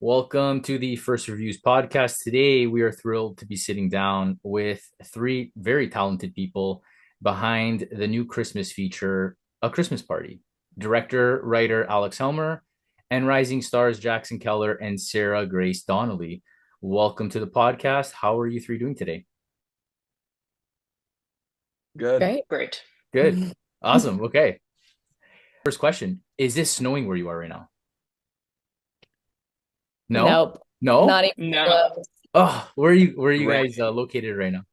Welcome to the First Reviews podcast. Today, we are thrilled to be sitting down with three very talented people behind the new Christmas feature, A Christmas Party. Director, writer Alex Helmer, and rising stars Jaxon Keller and Sarah Grace Donnelly. Welcome to the podcast. How are you three doing today? Good. Great. Great. Good. Awesome. Okay. First question. Is this snowing where you are right now? No? Nope. No? Not even No, close. Oh, where are you Great. guys located right now?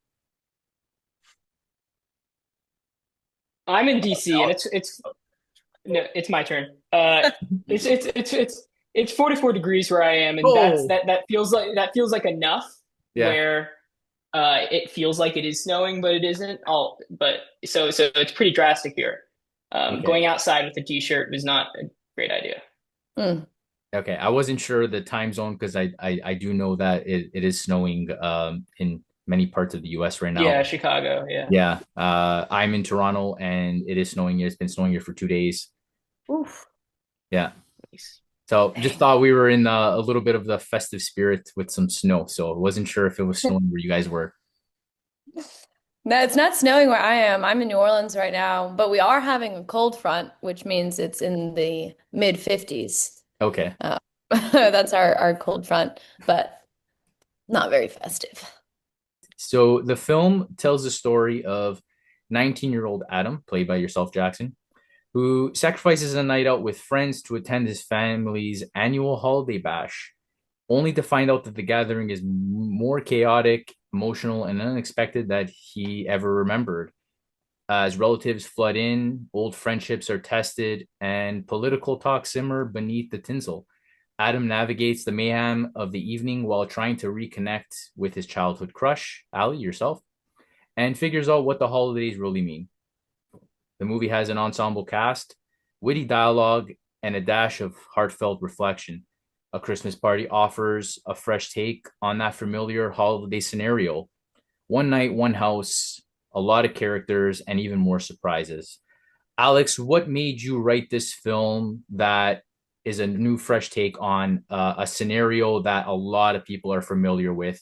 I'm in DC, and it's no, it's my turn. It's 44 degrees where I am, and Oh, that feels like enough yeah. where it feels like it is snowing, but it isn't. All but so it's pretty drastic here. Okay. Going outside with a t-shirt was not a great idea. Mm. Okay. I wasn't sure the time zone because I do know that it is snowing in many parts of the US right now. Yeah, Chicago. Yeah. Yeah. I'm in Toronto and it is snowing here. It's been snowing here for 2 days. Oof. Yeah. Nice. So just Dang. thought we were in a little bit of the festive spirit with some snow. So I wasn't sure if it was snowing where you guys were. No, it's not snowing where I am. I'm in New Orleans right now, but we are having a cold front, which means it's in the mid 50s. Okay. Uh, that's our cold front, but not very festive. So the film tells the story of 19-year-old Adam, played by yourself, Jackson, who sacrifices a night out with friends to attend his family's annual holiday bash, only to find out that the gathering is more chaotic, emotional, and unexpected than he ever remembered. As relatives flood in, old friendships are tested, and political talks simmer beneath the tinsel. Adam navigates the mayhem of the evening while trying to reconnect with his childhood crush, Ali, yourself, and figures out what the holidays really mean. The movie has an ensemble cast, witty dialogue, and a dash of heartfelt reflection. A Christmas Party offers a fresh take on that familiar holiday scenario. One night, one house, a lot of characters, and even more surprises. Alex, what made you write this film that is a new, fresh take on a scenario that a lot of people are familiar with,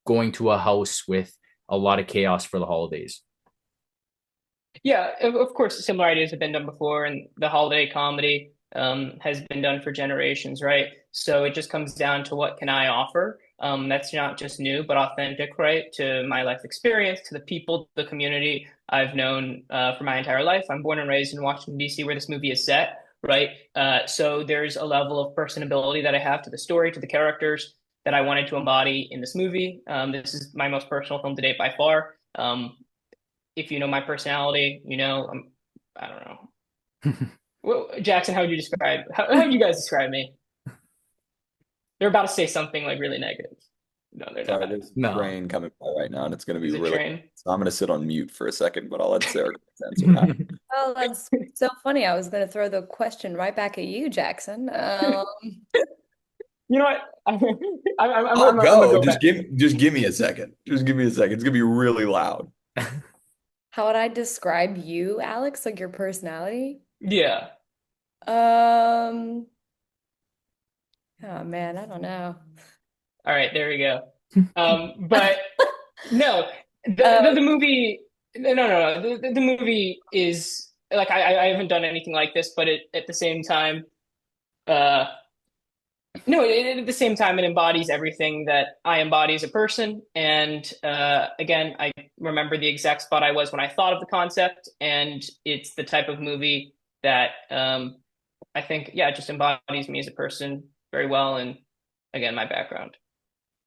going to a house with a lot of chaos for the holidays? Yeah, of course, similar ideas have been done before, and the holiday comedy has been done for generations, right? So it just comes down to what can I offer? That's not just new, but authentic, right? To my life experience, to the people, the community I've known for my entire life. I'm born and raised in Washington, D.C., where this movie is set, right? So there's a level of personability that I have to the story, to the characters that I wanted to embody in this movie. This is my most personal film to date by far. If you know my personality, I don't know. Well, Jaxon, how would you guys describe me? They're about to say something like really negative. No, they're Sorry, not. there's a No. train coming by right now, and it's going to be Is it really. train? So I'm going to sit on mute for a second, but I'll let Sarah answer that. Oh, that's so funny. I was going to throw the question right back at you, Jackson. You know what? I'll I'm gonna go. go back. Just give me a second. Just give me a second. It's going to be really loud. How would I describe you, Alex? Like your personality? Yeah. Um, oh man, I don't know. All right, there we go. But no, the Um, movie. No. The movie is like I haven't done anything like this, but it at the same time. Uh, No, at the same time, it embodies everything that I embody as a person. And again, I remember the exact spot I was when I thought of the concept, and it's the type of movie that I think, yeah, it just embodies me as a person very well, and again, my background.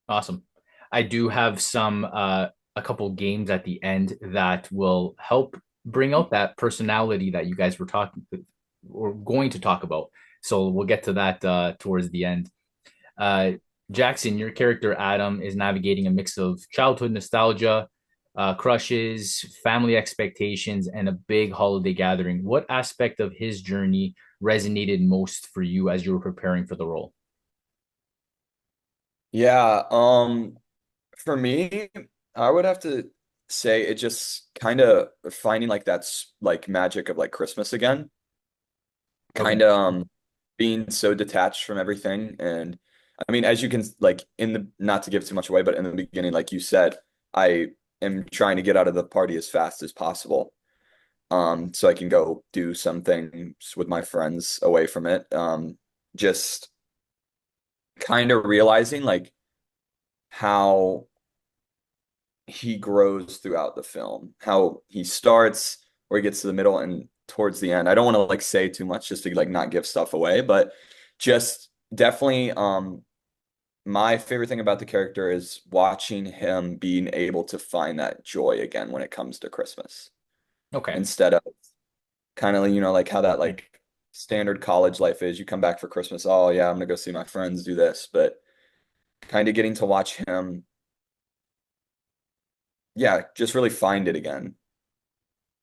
Awesome. I do have some a couple games at the end that will help bring out that personality that you guys were talking or going to talk about. So we'll get to that towards the end. Uh, Jackson, your character Adam is navigating a mix of childhood nostalgia, crushes, family expectations, and a big holiday gathering. What aspect of his journey resonated most for you as you were preparing for the role? Yeah. For me, I would have to say it just kind of finding like that's like magic of like Christmas again. Okay. Kind of being so detached from everything and I mean, as you can like in the not to give too much away, but in the beginning, like you said, I am trying to get out of the party as fast as possible. So I can go do some things with my friends away from it. Just kind of realizing like how he grows throughout the film, how he starts, where he gets to the middle and towards the end. I don't want to like say too much just to like not give stuff away, but just definitely my favorite thing about the character is watching him being able to find that joy again when it comes to Christmas Okay. instead of kind of, like how that like standard college life is. You come back for Christmas, oh yeah, I'm gonna go see my friends do this, but kind of getting to watch him, yeah, just really find it again.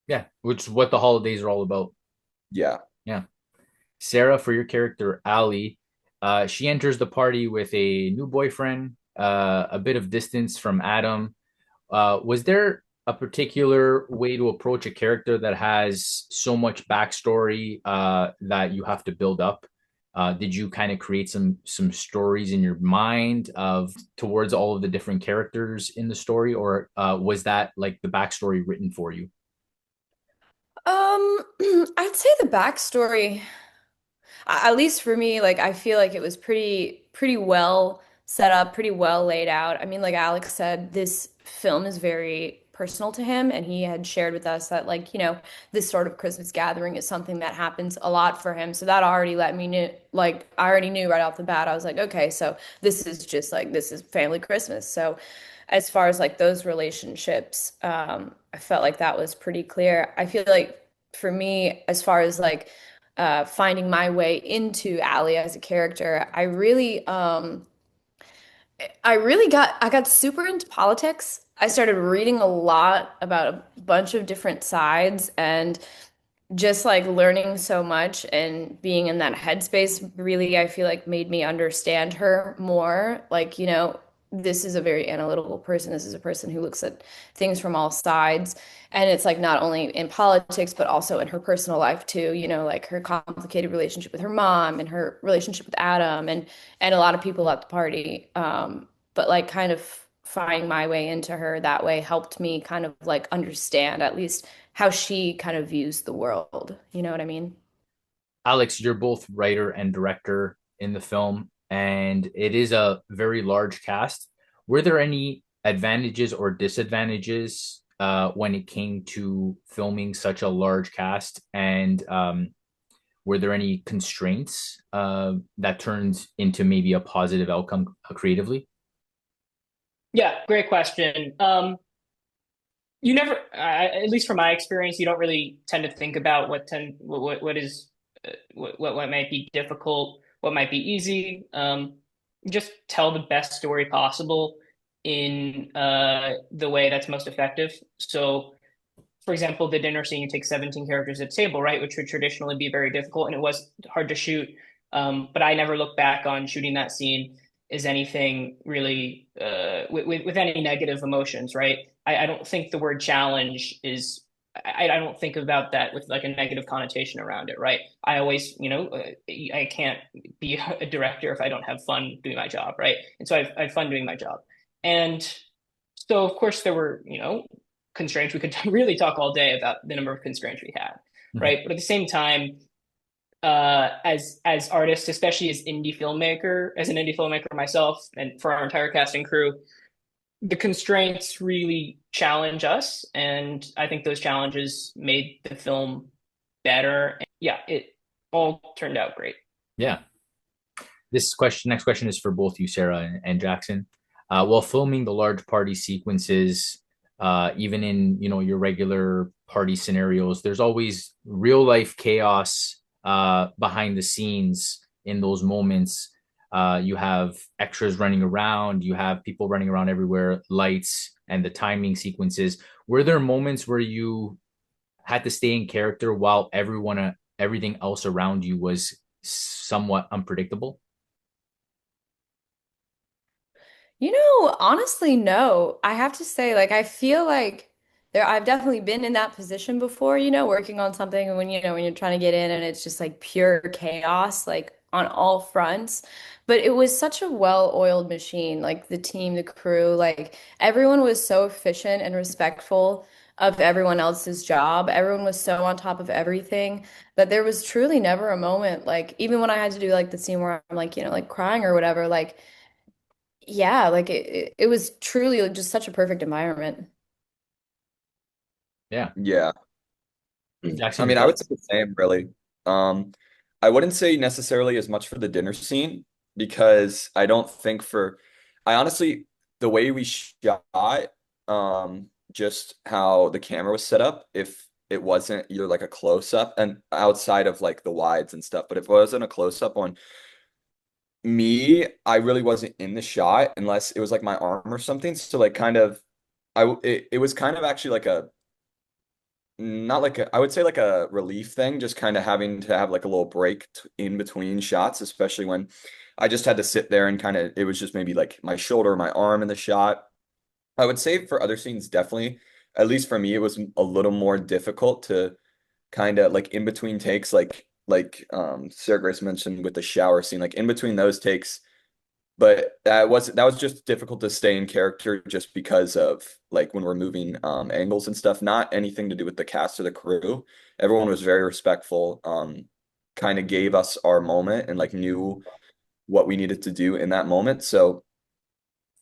Yeah, which is what the holidays are all about. Yeah. Yeah. Sarah, for your character, Ali, she enters the party with a new boyfriend, a bit of distance from Adam. Was there a particular way to approach a character that has so much backstory that you have to build up? Did you kind of create some stories in your mind of towards all of the different characters in the story, or was that like the backstory written for you? I'd say the backstory. At least for me, like I feel like it was pretty well set up, pretty well laid out. I mean, like Alex said, this film is very personal to him, and he had shared with us that like, this sort of Christmas gathering is something that happens a lot for him. So that already let me know, like I already knew right off the bat. I was like, okay, so this is just like this is family Christmas. So as far as like those relationships, I felt like that was pretty clear. I feel like for me, as far as like finding my way into Allie as a character, I got super into politics. I started reading a lot about a bunch of different sides and just like learning so much and being in that headspace really, I feel like made me understand her more. Like, this is a very analytical person. This is a person who looks at things from all sides. And it's like not only in politics, but also in her personal life too, like her complicated relationship with her mom and her relationship with Adam and a lot of people at the party. But like kind of finding my way into her that way helped me kind of like understand at least how she kind of views the world. You know what I mean? Alex, you're both writer and director in the film, and it is a very large cast. Were there any advantages or disadvantages when it came to filming such a large cast? And were there any constraints that turned into maybe a positive outcome creatively? Yeah, great question. You never, at least from my experience, you don't really tend to think about what is what might be difficult, what might be easy. Just tell the best story possible in the way that's most effective. So, for example, the dinner scene, you take 17 characters at the table, right, which would traditionally be very difficult, and it was hard to shoot. But I never look back on shooting that scene as anything really with any negative emotions, right? I don't think the word challenge is. I don't think about that with like a negative connotation around it, right? I always, I can't be a director if I don't have fun doing my job, right? And so I have fun doing my job. And so, of course, there were, constraints. We could really talk all day about the number of constraints we had, Mhm. right? But at the same time, as artists, especially as an indie filmmaker myself, and for our entire cast and crew, the constraints really challenge us, and I think those challenges made the film better. And yeah, it all turned out great. Yeah. Next question is for both you, Sarah and Jaxon. While filming the large party sequences, even in your regular party scenarios, there's always real life chaos behind the scenes in those moments. You have extras running around, you have people running around everywhere, lights and the timing sequences. Were there moments where you had to stay in character while everything else around you was somewhat unpredictable? Honestly, no. I have to say, like, I feel like I've definitely been in that position before, working on something and when you're trying to get in and it's just like pure chaos, like on all fronts. But it was such a well-oiled machine, like the team, the crew, like everyone was so efficient and respectful of everyone else's job. Everyone was so on top of everything that there was truly never a moment, like even when I had to do like the scene where I'm like, like crying or whatever, like yeah, like it was truly like, just such a perfect environment. Yeah. Yeah. Jackson, I mean, I yourself? would say the same, really. Um, I wouldn't say necessarily as much for the dinner scene because I don't think I honestly, the way we shot, just how the camera was set up, if it wasn't either like a close up and outside of like the wides and stuff, but if it wasn't a close up on me, I really wasn't in the shot unless it was like my arm or something. So like kind of, it was kind of actually like a not like I would say like a relief thing, just kind of having to have like a little break in between shots, especially when I just had to sit there and kind of it was just maybe like my shoulder, my arm in the shot. I would say for other scenes, definitely, at least for me, it was a little more difficult to kind of like in between takes, like Sarah Grace mentioned with the shower scene, like in between those takes, but that was just difficult to stay in character just because of like when we're moving angles and stuff, not anything to do with the cast or the crew. Everyone was very respectful, kind of gave us our moment and like knew what we needed to do in that moment. So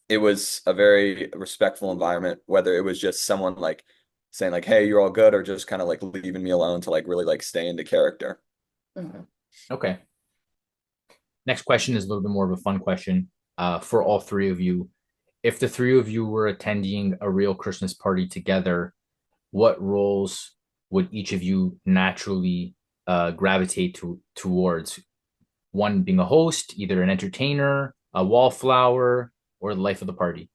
it was a very respectful environment, whether it was just someone like saying like, "Hey, you're all good," or just kind of like leaving me alone to like really like stay into character. Mhm. Okay. Next question is a little bit more of a fun question for all three of you. If the three of you were attending a real Christmas party together, what roles would each of you naturally gravitate towards? One being a host, either an entertainer, a wallflower, or the life of the party.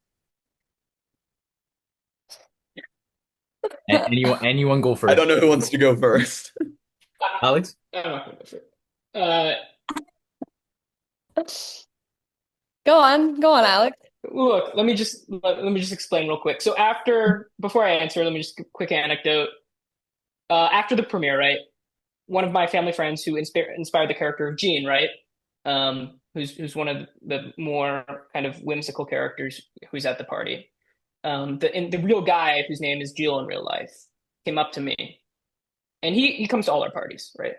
Anyone go I first. don't know who wants to go first. Alex? I'm not gonna go for it. Go on, Alex. Look, let me just explain real quick. So before I answer, let me just quick anecdote. After the premiere, right? One of my family friends who inspired the character of Jean, right? Who's one of the more kind of whimsical characters who's at the party. The real guy whose name is Jill in real life came up to me, and he comes to all our parties, right?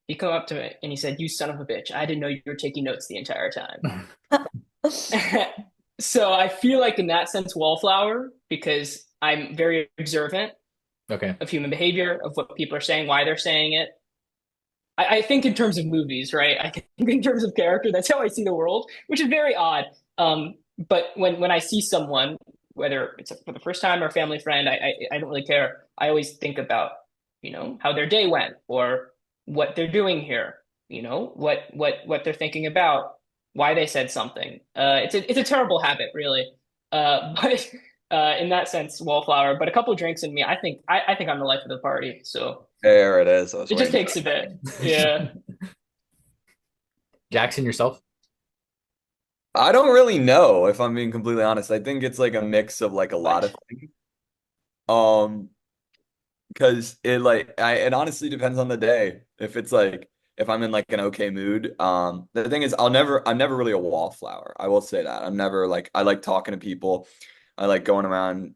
He come up to me and he said, "You son of a bitch! I didn't know you were taking notes the entire time." So I feel like in that sense, wallflower, because I'm very observant Okay. of human behavior, of what people are saying, why they're saying it. I think in terms of movies, right? I think in terms of character, that's how I see the world, which is very odd. But when I see someone, whether it's for the first time or a family friend, I don't really care. I always think about, how their day went or what they're doing here, what they're thinking about, why they said something. It's a terrible habit, really. But in that sense, wallflower. But a couple of drinks in me, I think I'm the life of the party. So There it is. I was it just waiting for takes a it. bit. Yeah. Jackson, yourself? I don't really know if I'm being completely honest. I think it's like a mix of like a lot of What? things. Um, because it honestly depends on the day. If it's like if I'm in like an okay mood. The thing is I'm never really a wallflower. I will say that. I'm never like I like talking to people. I like going around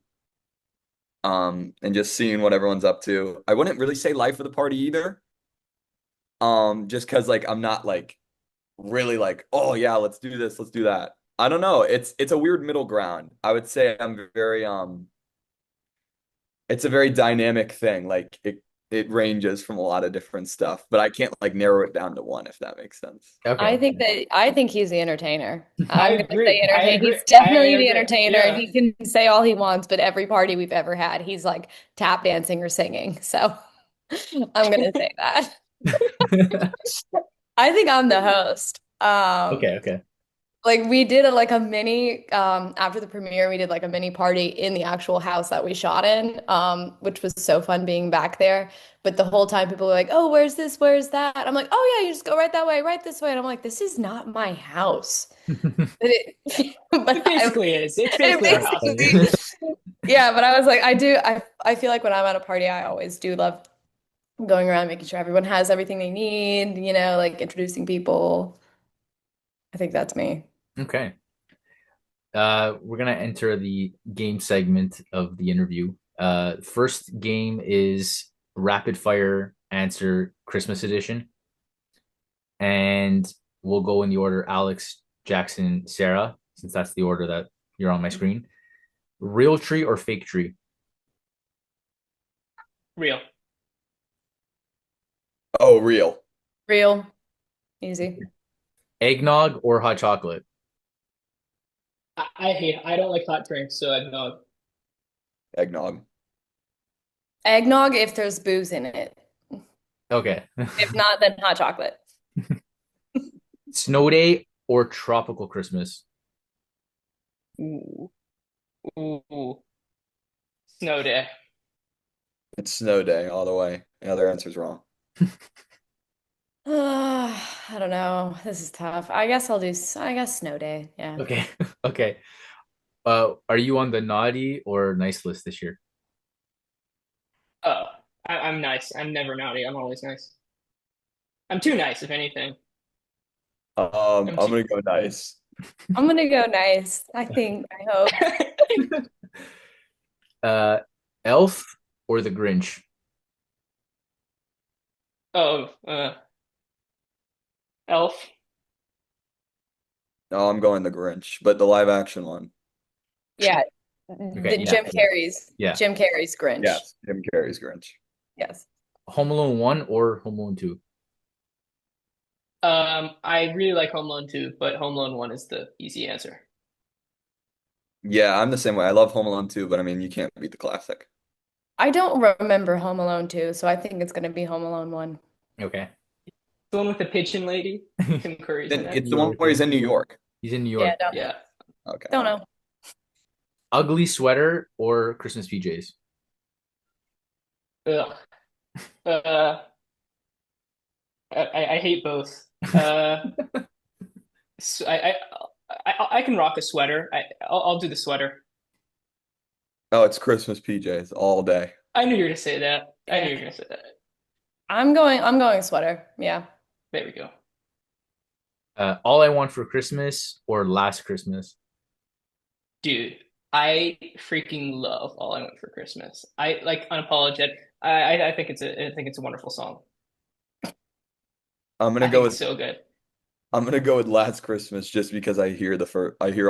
and just seeing what everyone's up to. I wouldn't really say life of the party either. Just because like I'm not like really like, oh yeah, let's do this, let's do that. I don't know. It's a weird middle ground. I would say I'm very it's a very dynamic thing. Like it ranges from a lot of different stuff, but I can't like narrow it down to one if that makes sense. Okay. I think he's the entertainer. I I'm gonna say agree. I entertain. agree. He's I definitely the agree. entertainer. Yeah. He can say all he wants, but every party we've ever had, he's like tap dancing or singing. So I'm gonna say that. I think I'm the host. Okay, okay. Like we did like a mini after the premiere, we did like a mini party in the actual house that we shot in, which was so fun being back there. But the whole time people were like, "Oh, where's this? Where's that?" I'm like, "Oh yeah, you just go right that way, right this way." And I'm like, "This is not my house." But It but basically is. It's it basically our That's house. basically, yeah. But I was like, I feel like when I'm at a party, I always do love going around making sure everyone has everything they need, like introducing people. I think that's me. Okay. We're gonna enter the game segment of the interview. First game is rapid fire answer Christmas edition, and we'll go in the order Alex, Jackson, Sarah, since that's the order that you're on my screen. Real tree or fake tree? Real. Oh, real. Real. Easy. Eggnog or hot chocolate? I don't like hot drinks, so I know. Eggnog. Eggnog if there's booze in it. Okay. If not, then hot chocolate. Snow day or tropical Christmas? Ooh. Ooh. Snow day. It's snow day all the way. The other answer's wrong. I don't know. This is tough. I guess snow day. Yeah. Okay. Okay. Are you on the naughty or nice list this year? Oh, I'm nice. I'm never naughty. I'm always nice. I'm too nice, if anything. I'm I'm too. gonna go nice. I'm gonna go nice. I hope. Uh, Elf or the Grinch? Oh, Elf. No, I'm going the Grinch, but the live action one. Yeah. Okay, The yeah, yeah. Jim Carrey's Grinch. Yes, Jim Carrey's Grinch. Yes. Home Alone 1 or Home Alone 2? I really like Home Alone 2, but Home Alone 1 is the easy answer. Yeah, I'm the same way. I love Home Alone too, but I mean, you can't beat the classic. I don't remember Home Alone 2, so I think it's gonna be Home Alone 1. Okay. The one with the pigeon lady. Tim Curry's in Then it. it's the one where he's in New York. He's in New Yeah, York. don't know. Yeah. Okay. Don't know. Ugly sweater or Christmas PJs? Ugh. Uh, I hate both. So I can rock a sweater. I'll do the sweater. Oh, it's Christmas PJs all day. I knew you were gonna say that. I knew Yeah. you were gonna say that. I'm going sweater. Yeah. There we go. All I Want for Christmas or Last Christmas? Dude, I freaking love All I Want for Christmas. I like unapologetic. I think it's a wonderful song. I'm gonna I go think it's with so good. I'm gonna go with Last Christmas just because I hear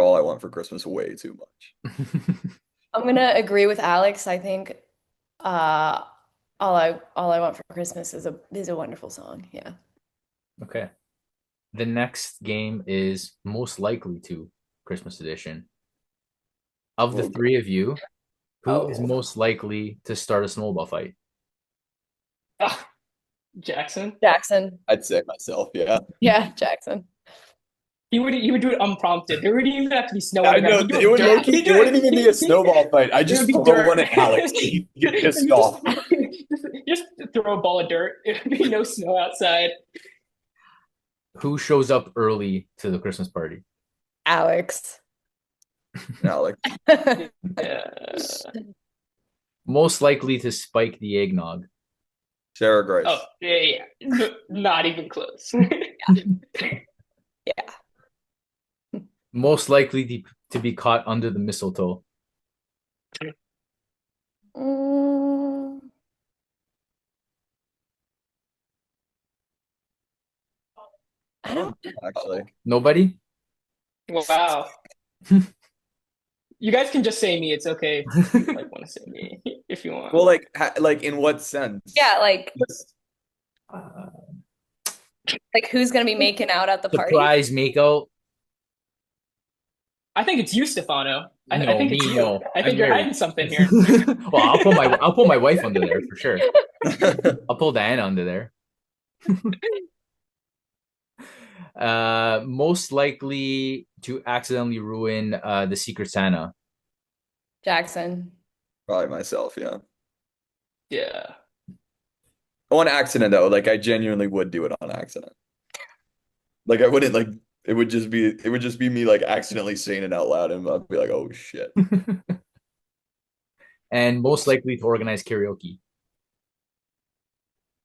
All I Want for Christmas way too much. I'm gonna agree with Alex. I think uh all I want for Christmas is a wonderful song. Yeah. Okay. The next game is most likely to Christmas edition. Of the Oh, three of you, who is Oh. most likely to start a snowball fight? Ah, Jackson. Jackson. I'd say myself, yeah. Yeah, Jackson. He would do it unprompted. There wouldn't even have to be snow on I the ground. know He'd do it would dirt. He'd do it wouldn't even be a snowball fight. I It would just be throw dirt. one at Alex. He'd get pissed off. Just throw a ball of dirt. It would be no snow outside. Who shows up early to the Christmas party? Alex. Alex. Yeah. Most likely to spike the eggnog? Sarah Grace. Oh, yeah. Not even close. Yeah. Most likely to be caught under the mistletoe? Mm, I don't Actually. Nobody? Wow. You guys can just say me. It's okay if you like want to say me if you want. Well, like in what sense? Yeah, like Uh, who's gonna be making out at the party? surprise makeout? I think it's you, Stefano. I No, think it's me, you. no. I I'm think you're married. hiding something here. Well, I'll put my wife under there for sure. I'll pull Diana under there. Most likely to accidentally ruin the Secret Santa. Jackson. Probably myself, yeah. Yeah. On accident though, like I genuinely would do it on accident. Like I wouldn't like it would just be me like accidentally saying it out loud and I'd be like, oh shit. And most likely to organize karaoke.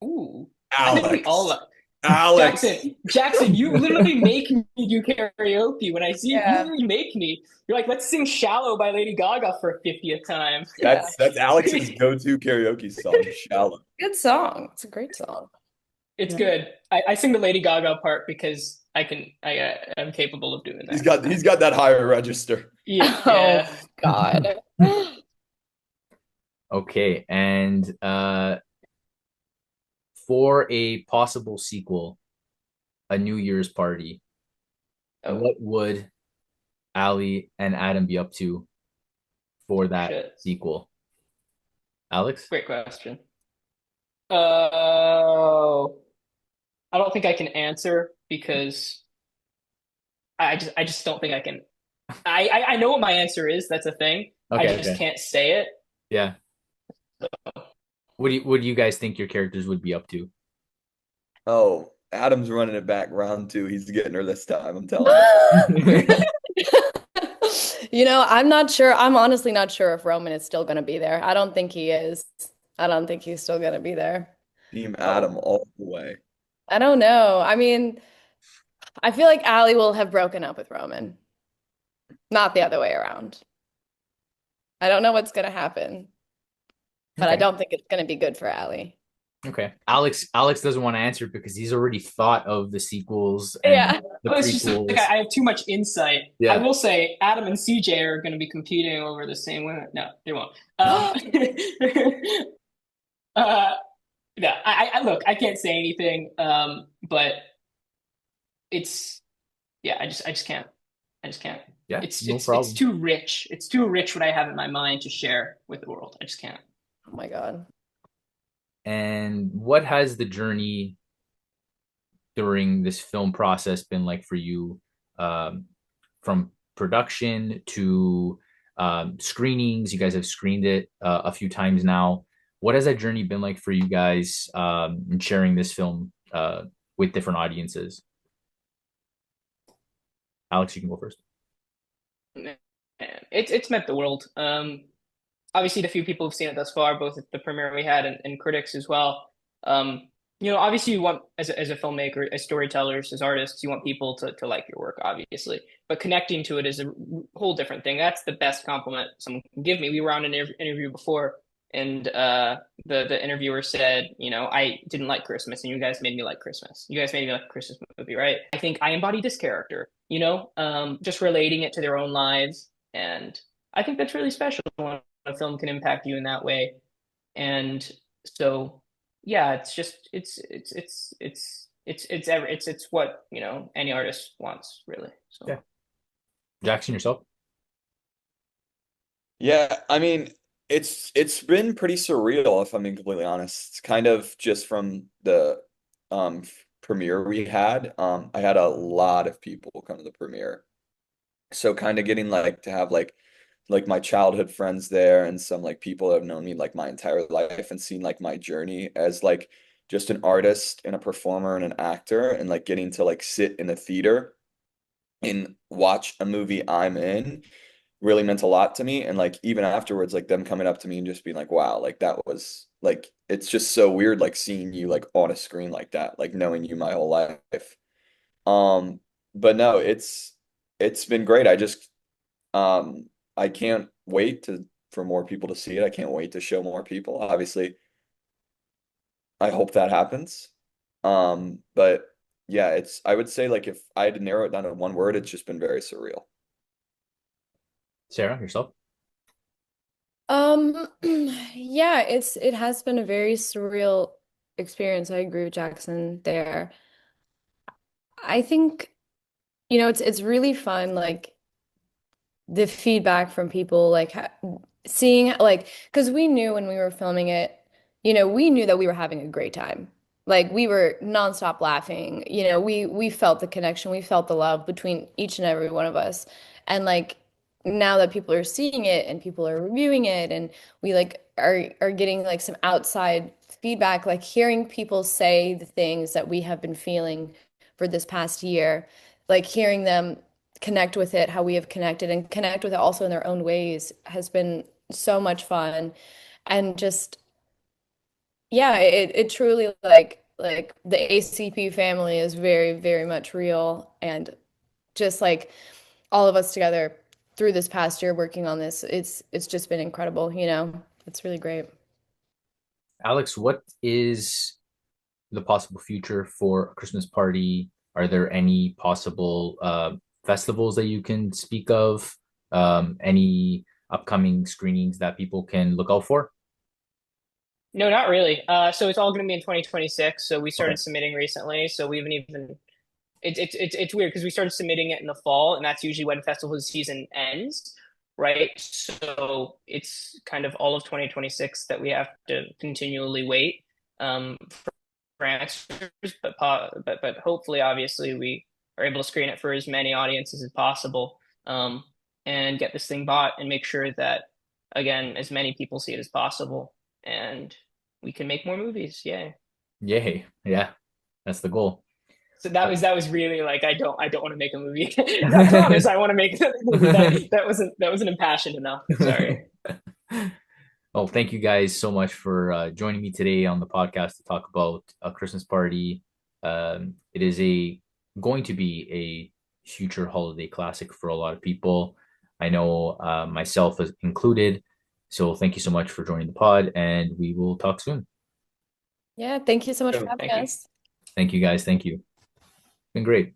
Ooh, I think we all Alex. love Alex. Jackson, you literally make me do karaoke when I see you. You Yeah. literally make me. You're like, let's sing "Shallow" by Lady Gaga for a 50th time. Yeah. That's Alex's go-to karaoke song, Shallow. Good song. It's a great song. It's Yeah. good. I sing the Lady Gaga part because I'm capable of doing that. He's got that higher register. Yeah, Oh yeah. God. Okay, and for a possible sequel, a New Year's party, Oh what would Ali and Adam be up to for that shit. sequel? Alex? Great question. Oh, I don't think I can answer because I just don't think I can. I know what my answer is. That's a thing. I Okay, just okay. can't say it. Yeah. What do you guys think your characters would be up to? Oh, Adam's running it back round two. He's getting her this time, I'm telling you. I'm not sure. I'm honestly not sure if Roman is still going to be there. I don't think he is. I don't think he's still going to be there. Team Oh, Adam all the way. I don't know. I mean, I feel like Ali will have broken up with Roman, not the other way around. I don't know what's going to happen, but I Okay. don't think it's going to be good for Ali. Okay. Alex doesn't want to answer because he's already thought of the sequels and Yeah. the well, it's just like prequels. I have too much insight. I Yeah. will say Adam and CJ are going to be competing over the same women. No, they won't. uh, no, I look. I can't say anything. But it's yeah. I just can't. I just can't. Yeah, no It's problem. too rich. It's too rich what I have in my mind to share with the world. I just can't. Oh my God. And what has the journey during this film process been like for you, um, from production to screenings? You guys have screened it a few times now. What has that journey been like for you guys, in sharing this film with different audiences? Alex, you can go first. Man, it's meant the world. Obviously the few people who've seen it thus far, both at the premiere we had and critics as well. Obviously you want as a filmmaker, as storytellers, as artists, you want people to like your work, obviously. But connecting to it is a whole different thing. That's the best compliment someone can give me. We were on an interview before, and the interviewer said, I didn't like Christmas, and you guys made me like Christmas. You guys made me like a Christmas movie, right? I think I embody this character, just relating it to their own lives, and I think that's really special when a film can impact you in that way. And so, yeah, it's just it's what any artist wants, really. So Yeah. Jackson, yourself? Yeah, I mean, it's been pretty surreal if I'm being completely honest. It's kind of just from the premiere we had. I had a lot of people come to the premiere. So kind of getting like to have like my childhood friends there and some like people that have known me like my entire life and seen like my journey as like just an artist and a performer and an actor and like getting to like sit in a theater and watch a movie I'm in really meant a lot to me. And like even afterwards, like them coming up to me and just being like, wow, like that was like it's just so weird like seeing you like on a screen like that, like knowing you my whole life. Um, but no, it's been great. I can't wait to for more people to see it. I can't wait to show more people. Obviously, I hope that happens. But yeah, it's I would say like if I had to narrow it down to one word, it's just been very surreal. Sarah, yourself? Yeah, it has been a very surreal experience. I agree with Jackson there. I think, it's really fun, like the feedback from people, like seeing like because we knew when we were filming it, we knew that we were having a great time. Like we were nonstop laughing. We felt the connection, we felt the love between each and every one of us. And like now that people are seeing it and people are reviewing it and we like are getting like some outside feedback, like hearing people say the things that we have been feeling for this past year, like hearing them connect with it how we have connected and connect with it also in their own ways has been so much fun. And just Yeah, it truly like the ACP family is very, very much real, and just like all of us together through this past year working on this, it's just been incredible, you know. It's really great. Alex, what is the possible future for a Christmas party? Are there any possible festivals that you can speak of? Any upcoming screenings that people can look out for? No, not really. So it's all going to be in 2026. So we Okay. started submitting recently. So we haven't even it's weird because we started submitting it in the fall, and that's usually when festival season ends, right? So it's kind of all of 2026 that we have to continually wait for answers, but hopefully, obviously, we are able to screen it for as many audiences as possible, and get this thing bought and make sure that again as many people see it as possible, and we can make more movies. Yay! Yay. Yeah, that's the goal. So that was really like I don't want to make a movie. I promise I want to make a movie. That wasn't impassioned enough. Sorry. Well, thank you guys so much for joining me today on the podcast to talk about A Christmas Party. It is a going to be a future holiday classic for a lot of people. I know myself as included. So thank you so much for joining the pod, and we will talk soon. Yeah, thank you so much for So having thank you. us. Thank you guys. Thank you. Been great.